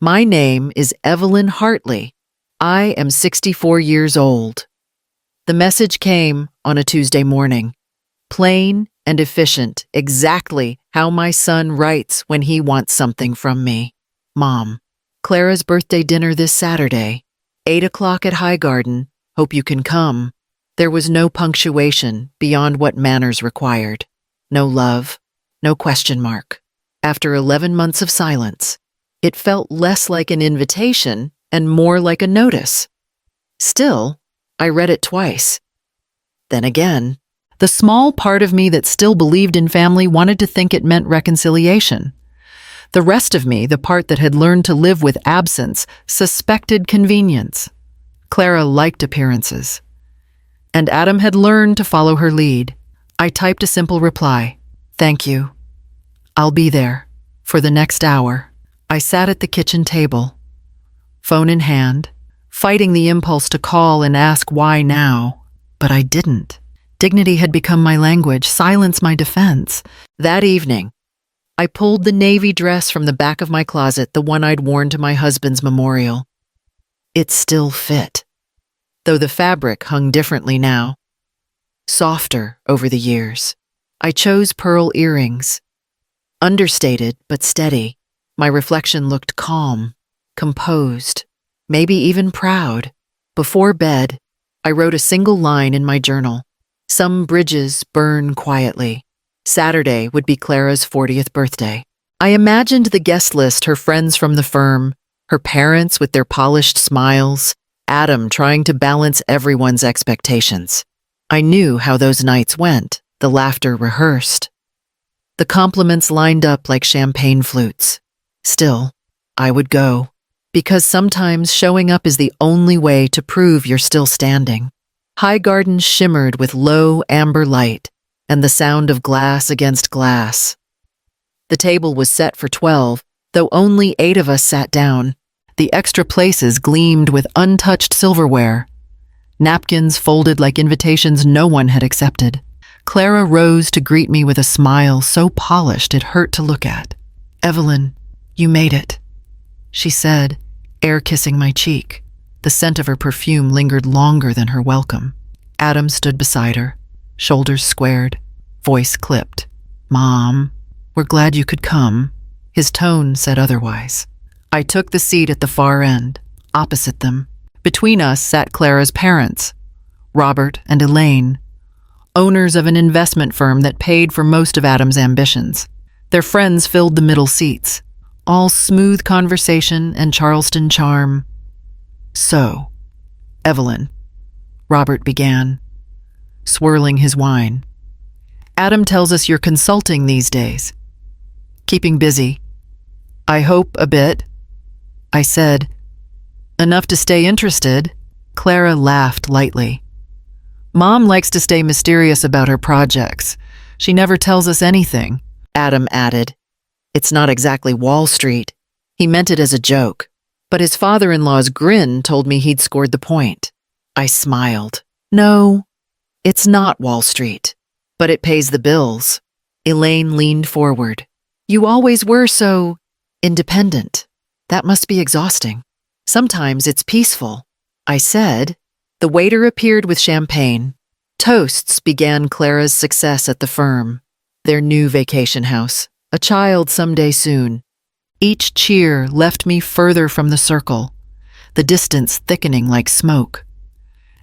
My name is Evelyn Hartley. I am 64 years old. The message came on a Tuesday morning. Plain and efficient, exactly how my son writes when he wants something from me. Mom, Clara's birthday dinner this Saturday, 8 o'clock at Highgarden. Hope you can come. There was no punctuation beyond what manners required. No love, no question mark. After 11 months of silence, it felt less like an invitation and more like a notice. Still, I read it twice. Then again, the small part of me that still believed in family wanted to think it meant reconciliation. The rest of me, the part that had learned to live with absence, suspected convenience. Clara liked appearances. And Adam had learned to follow her lead. I typed a simple reply. Thank you. I'll be there. For the next hour. I sat at the kitchen table, phone in hand, fighting the impulse to call and ask why now. But I didn't. Dignity had become my language, silence my defense. That evening, I pulled the navy dress from the back of my closet, the one I'd worn to my husband's memorial. It still fit, though the fabric hung differently now, softer over the years. I chose pearl earrings. Understated but steady, my reflection looked calm, composed, maybe even proud. Before bed, I wrote a single line in my journal. Some bridges burn quietly. Saturday would be Clara's 40th birthday. I imagined the guest list, her friends from the firm, her parents with their polished smiles, Adam trying to balance everyone's expectations. I knew how those nights went, the laughter rehearsed. The compliments lined up like champagne flutes. Still, I would go, because sometimes showing up is the only way to prove you're still standing. Highgarden shimmered with low amber light and the sound of glass against glass. The table was set for 12, though only 8 of us sat down. The extra places gleamed with untouched silverware, napkins folded like invitations no one had accepted. Clara rose to greet me with a smile so polished it hurt to look at. Evelyn, you made it, she said, air kissing my cheek. The scent of her perfume lingered longer than her welcome. Adam stood beside her, shoulders squared, voice clipped. Mom, we're glad you could come. His tone said otherwise. I took the seat at the far end, opposite them. Between us sat Clara's parents, Robert and Elaine, owners of an investment firm that paid for most of Adam's ambitions. Their friends filled the middle seats, all smooth conversation and Charleston charm. So, Evelyn, Robert began, swirling his wine. Adam tells us you're consulting these days. Keeping busy. I hope a bit, I said. Enough to stay interested. Clara laughed lightly. Mom likes to stay mysterious about her projects. She never tells us anything, Adam added. It's not exactly Wall Street. He meant it as a joke, but his father-in-law's grin told me he'd scored the point. I smiled. No, it's not Wall Street, but it pays the bills. Elaine leaned forward. You always were so independent. That must be exhausting. Sometimes it's peaceful, I said. The waiter appeared with champagne. Toasts began Clara's success at the firm, their new vacation house, a child someday soon. Each cheer left me further from the circle, the distance thickening like smoke.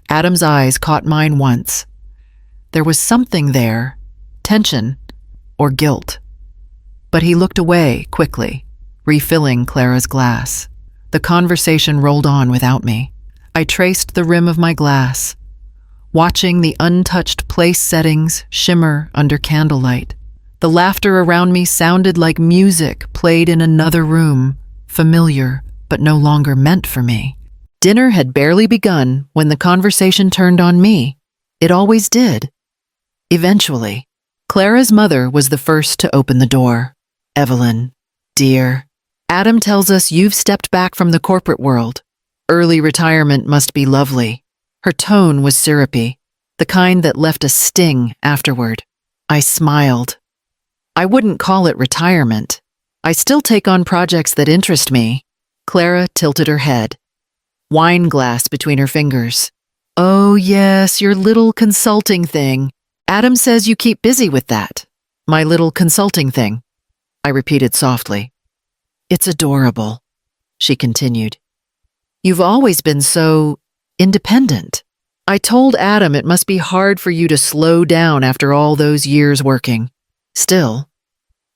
Adam's eyes caught mine once. There was something there, tension or guilt. But he looked away quickly, refilling Clara's glass. The conversation rolled on without me. I traced the rim of my glass, watching the untouched place settings shimmer under candlelight. The laughter around me sounded like music played in another room, familiar but no longer meant for me. Dinner had barely begun when the conversation turned on me. It always did. Eventually, Clara's mother was the first to open the door. Evelyn, dear, Adam tells us you've stepped back from the corporate world. Early retirement must be lovely. Her tone was syrupy, the kind that left a sting afterward. I smiled. I wouldn't call it retirement. I still take on projects that interest me. Clara tilted her head, wine glass between her fingers. Oh, yes, your little consulting thing. Adam says you keep busy with that. My little consulting thing, I repeated softly. It's adorable, she continued. You've always been so independent. I told Adam it must be hard for you to slow down after all those years working. Still,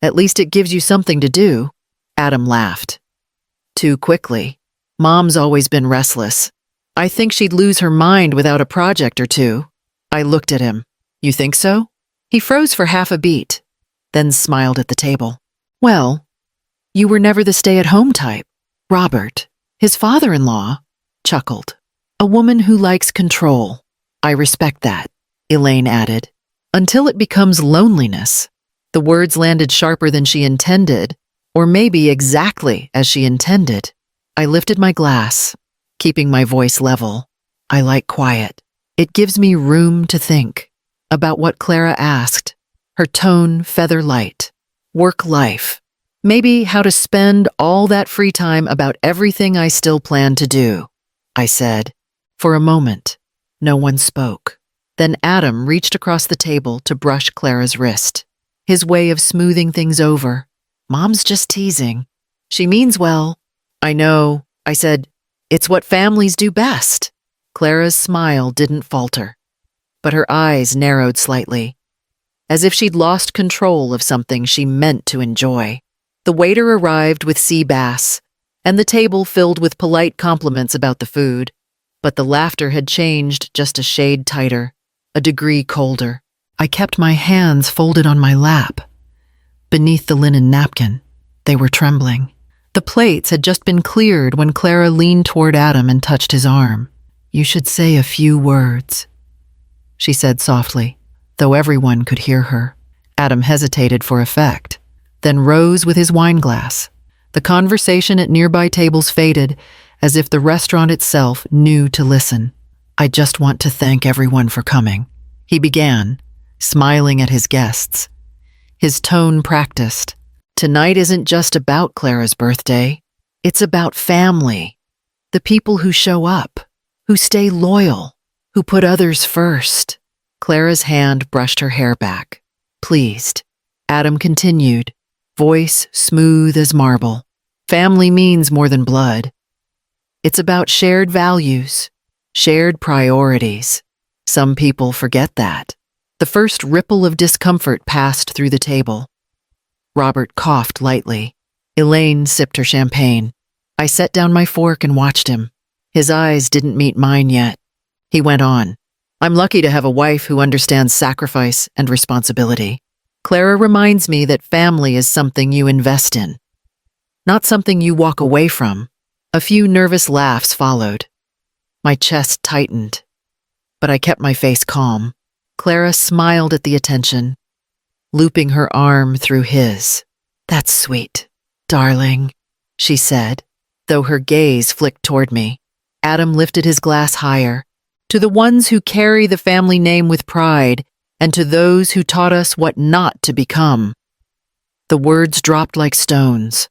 at least it gives you something to do. Adam laughed. Too quickly. Mom's always been restless. I think she'd lose her mind without a project or two. I looked at him. You think so? He froze for half a beat, then smiled at the table. Well, you were never the stay-at-home type. Robert, his father-in-law, chuckled. A woman who likes control. I respect that, Elaine added. Until it becomes loneliness. The words landed sharper than she intended, or maybe exactly as she intended. I lifted my glass, keeping my voice level. I like quiet. It gives me room to think about what Clara asked, her tone feather light, work life, maybe how to spend all that free time about everything I still plan to do. I said. For a moment, no one spoke. Then Adam reached across the table to brush Clara's wrist, his way of smoothing things over. Mom's just teasing. She means well. I know, I said. It's what families do best. Clara's smile didn't falter, but her eyes narrowed slightly, as if she'd lost control of something she meant to enjoy. The waiter arrived with sea bass, and the table filled with polite compliments about the food. But the laughter had changed just a shade tighter, a degree colder. I kept my hands folded on my lap. Beneath the linen napkin, they were trembling. The plates had just been cleared when Clara leaned toward Adam and touched his arm. You should say a few words, she said softly, though everyone could hear her. Adam hesitated for effect, then rose with his wine glass. The conversation at nearby tables faded, as if the restaurant itself knew to listen. I just want to thank everyone for coming, he began, smiling at his guests. His tone practiced. Tonight isn't just about Clara's birthday. It's about family. The people who show up, who stay loyal, who put others first. Clara's hand brushed her hair back. Pleased. Adam continued, voice smooth as marble. Family means more than blood. It's about shared values, shared priorities. Some people forget that. The first ripple of discomfort passed through the table. Robert coughed lightly. Elaine sipped her champagne. I set down my fork and watched him. His eyes didn't meet mine yet. He went on. I'm lucky to have a wife who understands sacrifice and responsibility. Clara reminds me that family is something you invest in, not something you walk away from. A few nervous laughs followed. My chest tightened, but I kept my face calm. Clara smiled at the attention, looping her arm through his. That's sweet, darling, she said, though her gaze flicked toward me. Adam lifted his glass higher. To the ones who carry the family name with pride, and to those who taught us what not to become. The words dropped like stones.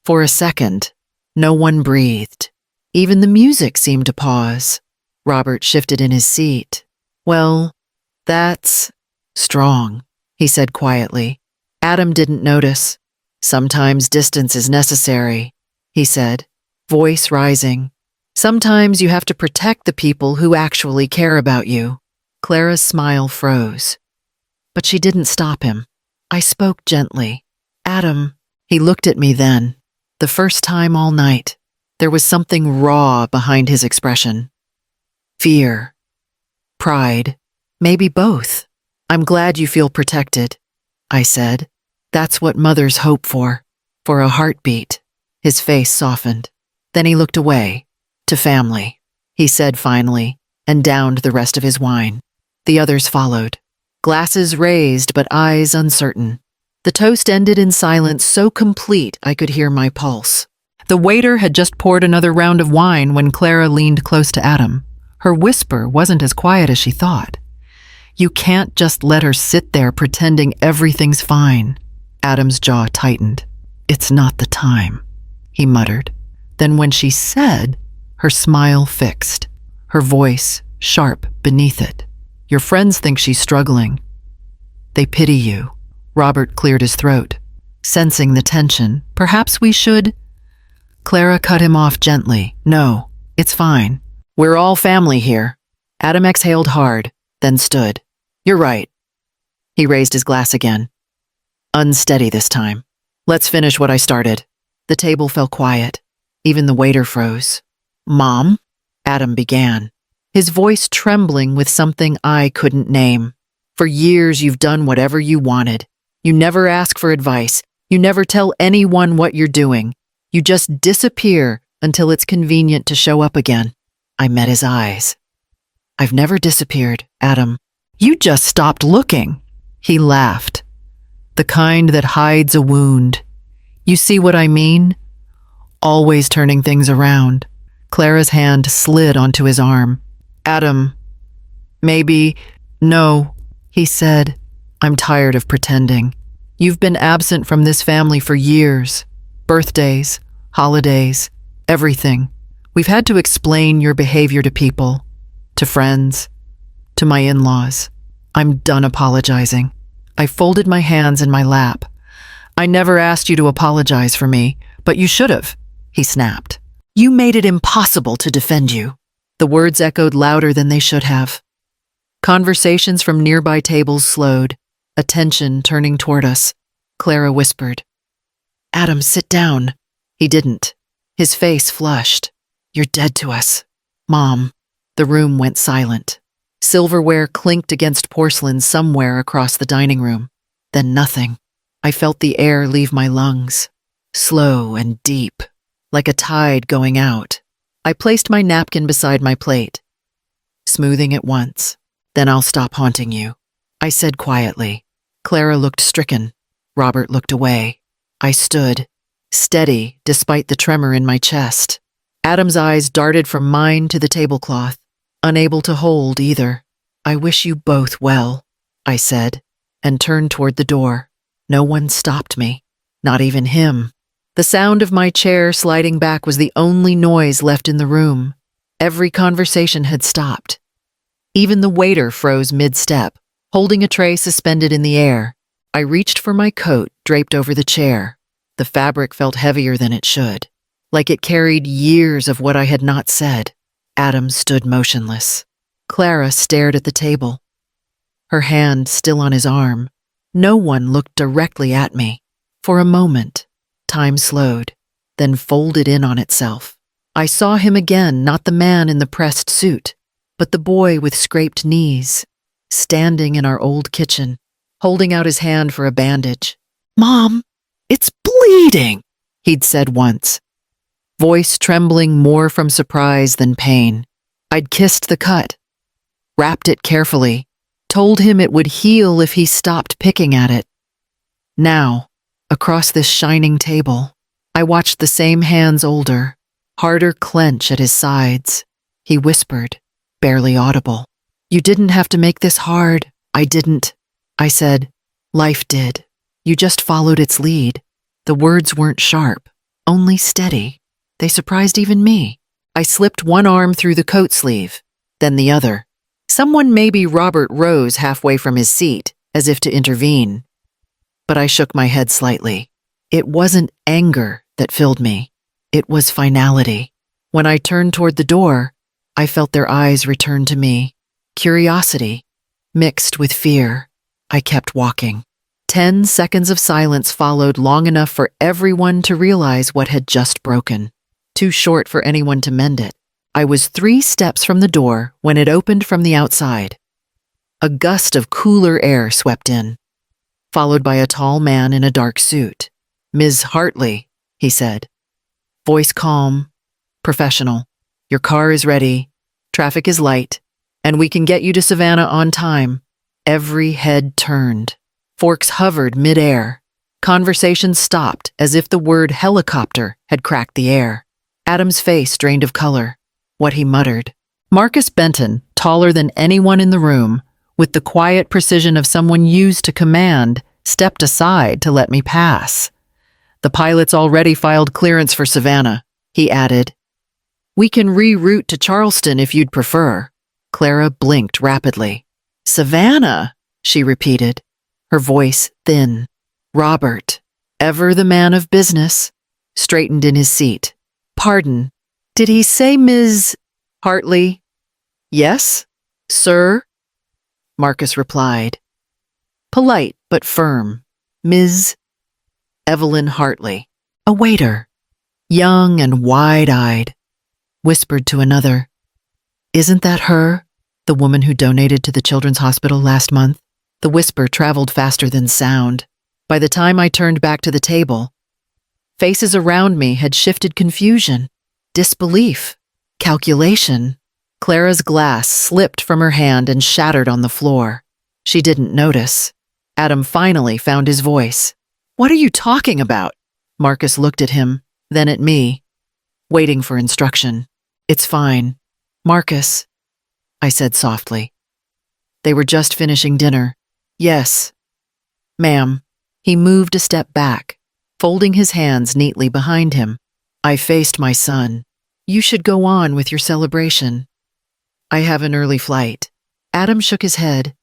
For a second, no one breathed. Even the music seemed to pause. Robert shifted in his seat. Well, that's strong, he said quietly. Adam didn't notice. Sometimes distance is necessary, he said, voice rising. Sometimes you have to protect the people who actually care about you. Clara's smile froze, but she didn't stop him. I spoke gently. Adam, he looked at me then. The first time all night, there was something raw behind his expression. Fear. Pride. Maybe both. I'm glad you feel protected, I said. That's what mothers hope for a heartbeat. His face softened. Then he looked away. To family, he said finally, and downed the rest of his wine. The others followed. Glasses raised, but eyes uncertain. The toast ended in silence so complete I could hear my pulse. The waiter had just poured another round of wine when Clara leaned close to Adam. Her whisper wasn't as quiet as she thought. You can't just let her sit there pretending everything's fine. Adam's jaw tightened. It's not the time, he muttered. Then when she said, her smile fixed, her voice sharp beneath it. Your friends think she's struggling. They pity you. Robert cleared his throat. Sensing the tension, perhaps we should... Clara cut him off gently. No, it's fine. We're all family here. Adam exhaled hard, then stood. You're right. He raised his glass again. Unsteady this time. Let's finish what I started. The table fell quiet. Even the waiter froze. Mom? Adam began, his voice trembling with something I couldn't name. For years you've done whatever you wanted. You never ask for advice. You never tell anyone what you're doing. You just disappear until it's convenient to show up again. I met his eyes. I've never disappeared, Adam. You just stopped looking. He laughed. The kind that hides a wound. You see what I mean? Always turning things around. Clara's hand slid onto his arm. Adam, maybe... No, he said. I'm tired of pretending. You've been absent from this family for years. Birthdays, holidays, everything. We've had to explain your behavior to people, to friends, to my in-laws. I'm done apologizing. I folded my hands in my lap. I never asked you to apologize for me, but you should have, he snapped. You made it impossible to defend you. The words echoed louder than they should have. Conversations from nearby tables slowed, attention turning toward us. Clara whispered, Adam, sit down. He didn't. His face flushed. You're dead to us. Mom. The room went silent. Silverware clinked against porcelain somewhere across the dining room. Then nothing. I felt the air leave my lungs. Slow and deep, like a tide going out. I placed my napkin beside my plate, smoothing it once. Then I'll stop haunting you, I said quietly. Clara looked stricken. Robert looked away. I stood, steady despite the tremor in my chest. Adam's eyes darted from mine to the tablecloth, unable to hold either. I wish you both well, I said, and turned toward the door. No one stopped me, not even him. The sound of my chair sliding back was the only noise left in the room. Every conversation had stopped. Even the waiter froze mid-step, holding a tray suspended in the air. I reached for my coat draped over the chair. The fabric felt heavier than it should, like it carried years of what I had not said. Adam stood motionless. Clara stared at the table, her hand still on his arm. No one looked directly at me. For a moment, time slowed, then folded in on itself. I saw him again, not the man in the pressed suit, but the boy with scraped knees, standing in our old kitchen, holding out his hand for a bandage. Mom, it's bleeding, he'd said once, voice trembling more from surprise than pain. I'd kissed the cut, wrapped it carefully, told him it would heal if he stopped picking at it. Now, across this shining table, I watched the same hands older, harder clench at his sides. He whispered, barely audible. You didn't have to make this hard. I didn't. I said, life did. You just followed its lead. The words weren't sharp, only steady. They surprised even me. I slipped one arm through the coat sleeve, then the other. Maybe Robert rose halfway from his seat, as if to intervene. But I shook my head slightly. It wasn't anger that filled me. It was finality. When I turned toward the door, I felt their eyes return to me. Curiosity, mixed with fear. I kept walking. 10 seconds of silence followed, long enough for everyone to realize what had just broken. Too short for anyone to mend it. I was 3 steps from the door when it opened from the outside. A gust of cooler air swept in, followed by a tall man in a dark suit. Ms. Hartley, he said. Voice calm, professional. Your car is ready, traffic is light, and we can get you to Savannah on time. Every head turned. Forks hovered mid-air. Conversation stopped as if the word helicopter had cracked the air. Adam's face drained of color. What he muttered. Marcus Benton, taller than anyone in the room, with the quiet precision of someone used to command, stepped aside to let me pass. The pilots already filed clearance for Savannah. he added. We can reroute to Charleston if you'd prefer. Clara blinked rapidly. Savannah, she repeated, her voice thin. Robert, ever the man of business, straightened in his seat. Pardon, did he say Ms. Hartley? Yes, sir, Marcus replied. Polite but firm. Ms. Evelyn Hartley. A waiter, young and wide-eyed, whispered to another. Isn't that her, the woman who donated to the children's hospital last month? The whisper traveled faster than sound. By the time I turned back to the table, faces around me had shifted confusion, disbelief, calculation. Clara's glass slipped from her hand and shattered on the floor. She didn't notice. Adam finally found his voice. What are you talking about? Marcus looked at him, then at me, waiting for instruction. It's fine. Marcus, I said softly. They were just finishing dinner. Yes. Ma'am. He moved a step back, folding his hands neatly behind him. I faced my son. You should go on with your celebration. I have an early flight. Adam shook his head,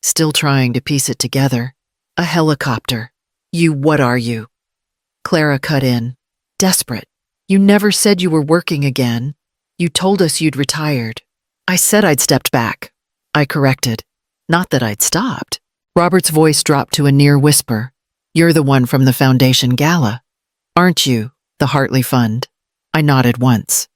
still trying to piece it together. A helicopter. What are you? Clara cut in. Desperate. You never said you were working again. You told us you'd retired. I said I'd stepped back. I corrected. Not that I'd stopped. Robert's voice dropped to a near whisper. You're the one from the Foundation Gala, aren't you? The Hartley Fund. I nodded once.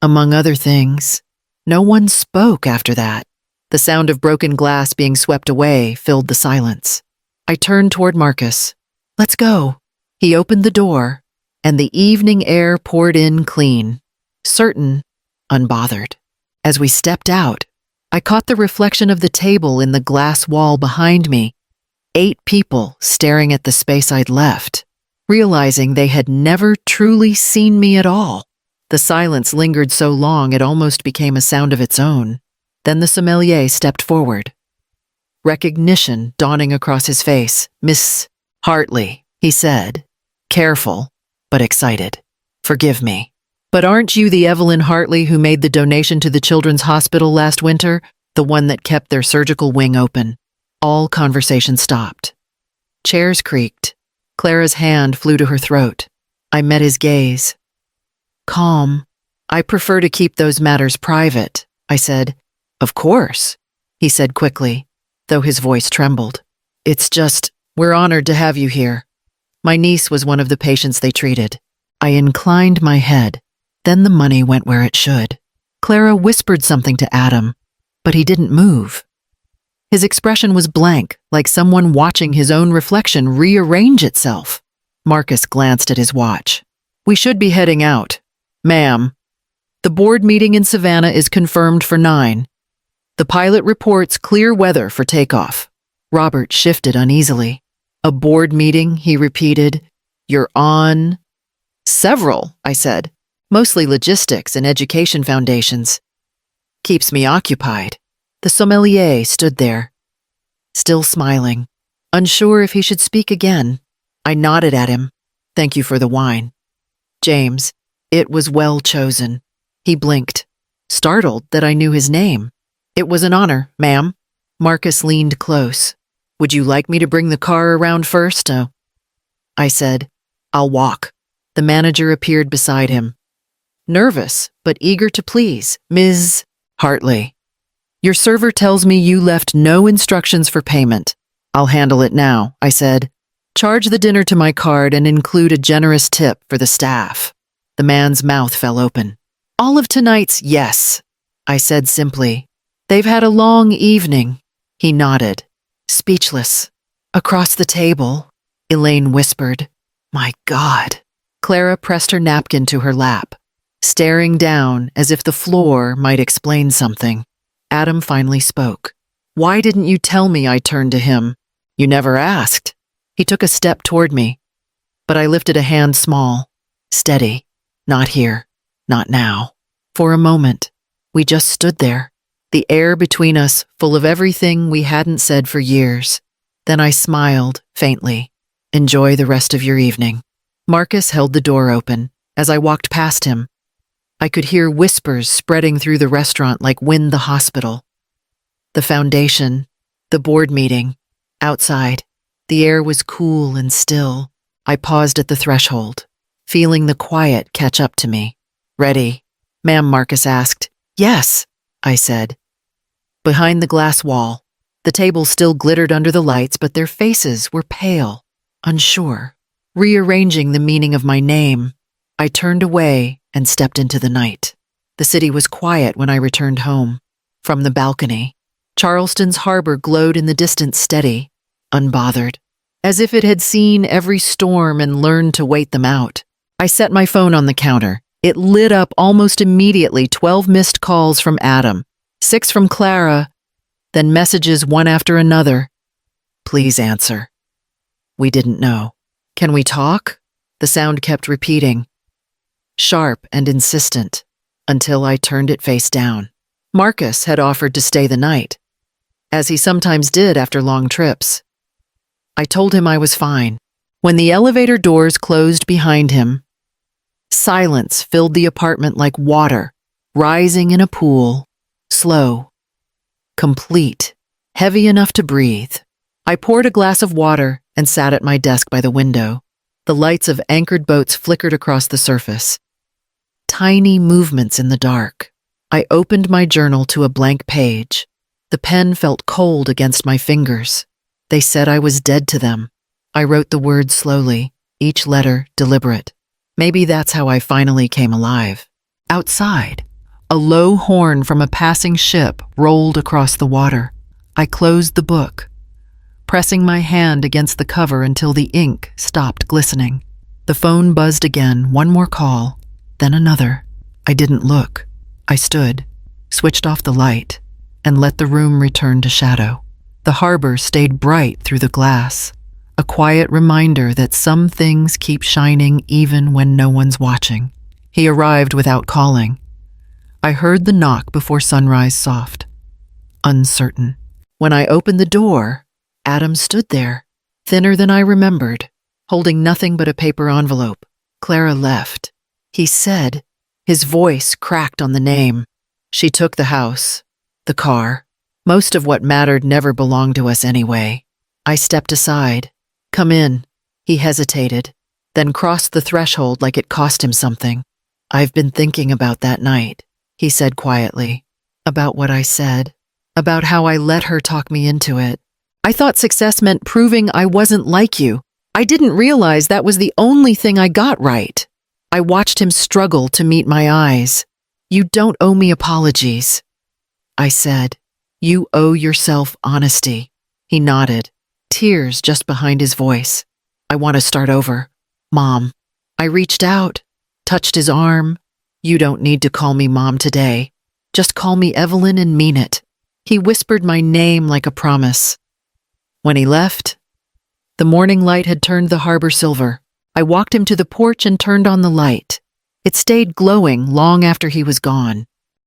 Among other things, no one spoke after that. The sound of broken glass being swept away filled the silence. I turned toward Marcus. Let's go. He opened the door, and the evening air poured in clean, certain, unbothered. As we stepped out, I caught the reflection of the table in the glass wall behind me, 8 people staring at the space I'd left, realizing they had never truly seen me at all. The silence lingered so long it almost became a sound of its own. Then the sommelier stepped forward. Recognition dawning across his face. Miss Hartley, he said, careful, but excited. Forgive me. But aren't you the Evelyn Hartley who made the donation to the children's hospital last winter, the one that kept their surgical wing open? All conversation stopped. Chairs creaked. Clara's hand flew to her throat. I met his gaze. Calm. I prefer to keep those matters private, I said. Of course, he said quickly, though his voice trembled. It's just, we're honored to have you here. My niece was one of the patients they treated. I inclined my head. Then the money went where it should. Clara whispered something to Adam, but he didn't move. His expression was blank, like someone watching his own reflection rearrange itself. Marcus glanced at his watch. We should be heading out. Ma'am, the board meeting in Savannah is confirmed for 9. The pilot reports clear weather for takeoff. Robert shifted uneasily. A board meeting, he repeated. You're on? Several, I said. Mostly logistics and education foundations. Keeps me occupied. The sommelier stood there, still smiling, unsure if he should speak again. I nodded at him. Thank you for the wine. James, it was well chosen. He blinked, startled that I knew his name. It was an honor, ma'am. Marcus leaned close. Would you like me to bring the car around first? I said, I'll walk. The manager appeared beside him. Nervous, but eager to please. Ms. Hartley. Your server tells me you left no instructions for payment. I'll handle it now, I said. Charge the dinner to my card and include a generous tip for the staff. The man's mouth fell open. All of tonight's, yes, I said simply. They've had a long evening. He nodded, speechless. Across the table, Elaine whispered, My God. Clara pressed her napkin to her lap, staring down as if the floor might explain something. Adam finally spoke. Why didn't you tell me? I turned to him. You never asked. He took a step toward me, but I lifted a hand small, steady. Not here, not now. For a moment, we just stood there, the air between us full of everything we hadn't said for years. Then I smiled faintly. Enjoy the rest of your evening. Marcus held the door open. As I walked past him, I could hear whispers spreading through the restaurant like wind the hospital. The foundation, the board meeting, outside. The air was cool and still. I paused at the threshold, feeling the quiet catch up to me. "Ready?" Ma'am, Marcus asked. "Yes," I said. Behind the glass wall, the tables still glittered under the lights, but their faces were pale, unsure. Rearranging the meaning of my name, I turned away and stepped into the night. The city was quiet when I returned home. From the balcony, Charleston's harbor glowed in the distance, steady, unbothered, as if it had seen every storm and learned to wait them out. I set my phone on the counter. It lit up almost immediately, 12 missed calls from Adam, 6 from Clara, then messages one after another. "Please answer." We didn't know. "Can we talk?" The sound kept repeating, sharp and insistent, until I turned it face down. Marcus had offered to stay the night, as he sometimes did after long trips. I told him I was fine. When the elevator doors closed behind him, silence filled the apartment like water, rising in a pool, slow, complete, heavy enough to breathe. I poured a glass of water and sat at my desk by the window. The lights of anchored boats flickered across the surface. Tiny movements in the dark. I opened my journal to a blank page. The pen felt cold against my fingers. They said I was dead to them. I wrote the words slowly, each letter deliberate. Maybe that's how I finally came alive. Outside, a low horn from a passing ship rolled across the water. I closed the book, pressing my hand against the cover until the ink stopped glistening. The phone buzzed again, one more call, then another. I didn't look. I stood, switched off the light, and let the room return to shadow. The harbor stayed bright through the glass, a quiet reminder that some things keep shining even when no one's watching. He arrived without calling. I heard the knock before sunrise soft, uncertain. When I opened the door, Adam stood there, thinner than I remembered, holding nothing but a paper envelope. Clara left. He said, his voice cracked on the name. She took the house, the car. Most of what mattered never belonged to us anyway. I stepped aside. "Come in." He hesitated, then crossed the threshold like it cost him something. "I've been thinking about that night," he said quietly. "About what I said. About how I let her talk me into it. I thought success meant proving I wasn't like you. I didn't realize that was the only thing I got right." I watched him struggle to meet my eyes. "You don't owe me apologies," I said. "You owe yourself honesty." He nodded, tears just behind his voice. "I want to start over, Mom." I reached out, touched his arm. "You don't need to call me Mom today. Just call me Evelyn and mean it." He whispered my name like a promise. When he left, the morning light had turned the harbor silver. I walked him to the porch and turned on the light. It stayed glowing long after he was gone.